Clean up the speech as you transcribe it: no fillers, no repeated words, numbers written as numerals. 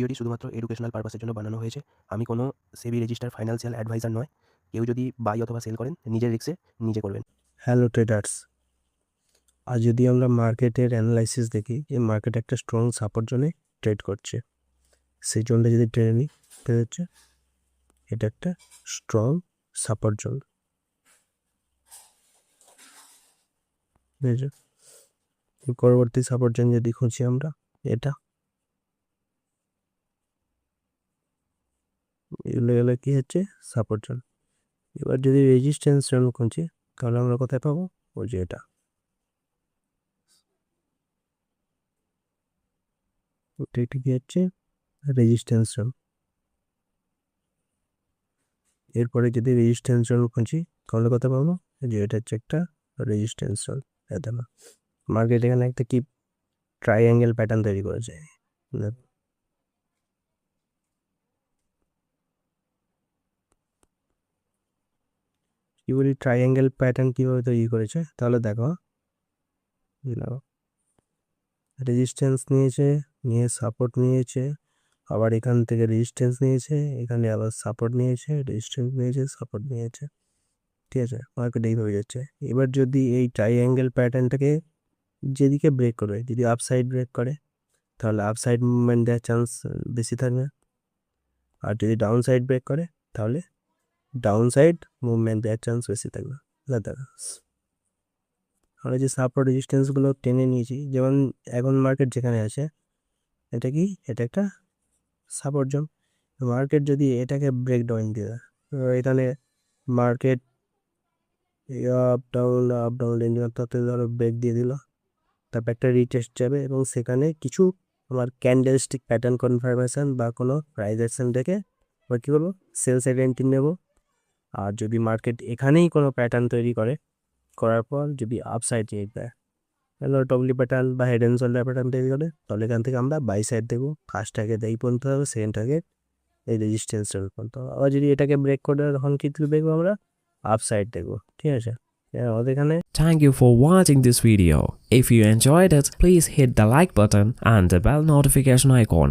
ভিডিওটি শুধুমাত্র এডুকেশনাল পারপাসের জন্য বানানো হয়েছে। আমি কোনো সেবি রেজিস্টার ফাইন্যান্সিয়াল অ্যাডভাইজার নয়। কেউ যদি বাই অথবা সেল করেন নিজের রিস্কে নিজে করবেন। হ্যালো ট্রেডার্স, আজ যদি আমরা মার্কেটের অ্যানালাইসিস দেখি, এই মার্কেট একটা স্ট্রং সাপোর্ট জোনে ট্রেড করছে। সেই জোনটা যদি ট্রেড নিই, ট্রেড হচ্ছে এটা একটা স্ট্রং সাপোর্ট জোন। বুঝেছো? পরবর্তী সাপোর্ট জোন যদি খুঁজি আমরা, এটা এগুলো গেলে কি হচ্ছে সাপোর্ট জোন। এবার যদি রেজিস্ট্যান্স জোন খুঁজি তাহলে আমরা কোথায় পাবো? ওই যে এটা কি হচ্ছে রেজিস্ট্যান্স জোন। এরপরে যদি রেজিস্ট্যান্স জোন খুঁজি তাহলে কোথায় পাবো? যে এটা হচ্ছে একটা রেজিস্ট্যান্স জোন। এটা না, মার্কেট এখানে একটা কি ট্রাইঅ্যাঙ্গেল প্যাটার্ন তৈরি করেছে। কি বলি ট্রাইঅ্যাঙ্গেল প্যাটার্ন কীভাবে তৈরি করেছে? তাহলে দেখো, রেজিস্ট্যান্স নিয়েছে, নিয়ে সাপোর্ট নিয়েছে, আবার এখান থেকে রেজিস্ট্যান্স নিয়েছে, এখানে আবার সাপোর্ট নিয়েছে, রেজিস্ট্যান্স নিয়েছে, সাপোর্ট নিয়েছে। ঠিক আছে, মার্কেট এইভাবে যাচ্ছে। এবার যদি এই ট্রাইঅ্যাঙ্গেল প্যাটার্নটাকে যেদিকে ব্রেক করবে, যদি আপসাইড ব্রেক করে তাহলে আপসাইড মুভমেন্ট দেওয়ার চান্স বেশি থাকবে, আর যদি ডাউন সাইড ব্রেক করে তাহলে ডাউন সাইড মুভমেন্ট দেওয়ার চান্স বেশি থাকবে। আমরা যে সাপোর্ট রেজিস্ট্যান্সগুলো টেনে নিয়েছি, যেমন এখন মার্কেট যেখানে আছে এটা কি, এটা একটা সাপোর্ট জোন। মার্কেট যদি এটাকে ব্রেক ডাউন দিয়ে দেয়, এখানে মার্কেট আপ ডাউন তাতে ধরো ব্রেক দিয়ে দিল, তারপর একটা রিটেস্ট যাবে এবং সেখানে কিছু আমার ক্যান্ডেলস্টিক প্যাটার্ন কনফার্মেশন বা কোনো প্রাইস অ্যাকশন দেখে আবার কী করবো, সেল সাইড এন্ট্রি নেব। আর যদি মার্কেট এখানেই কোনো প্যাটার্ন তৈরি করার পর যদি আপসাইড নিয়ে দেয়, টপলি প্যাটার্ন বা হেড অ্যান্ড শোল্ডার প্যাটার্ন তৈরি করে, তাহলে এখান থেকে আমরা বাই সাইড দেখবো। ফার্স্ট টার্গেট এই পর্যন্ত হবে, সেকেন্ড টার্গেট এই রেজিস্ট্যান্স পর্যন্ত। আবার যদি এটাকে ব্রেক করে তখন কি দেখবো আমরা, আপসাইড দেখবো। ঠিক আছে, আমাদের এখানে। Thank you for watching this video. If you enjoyed it, please hit the like button and the bell notification icon.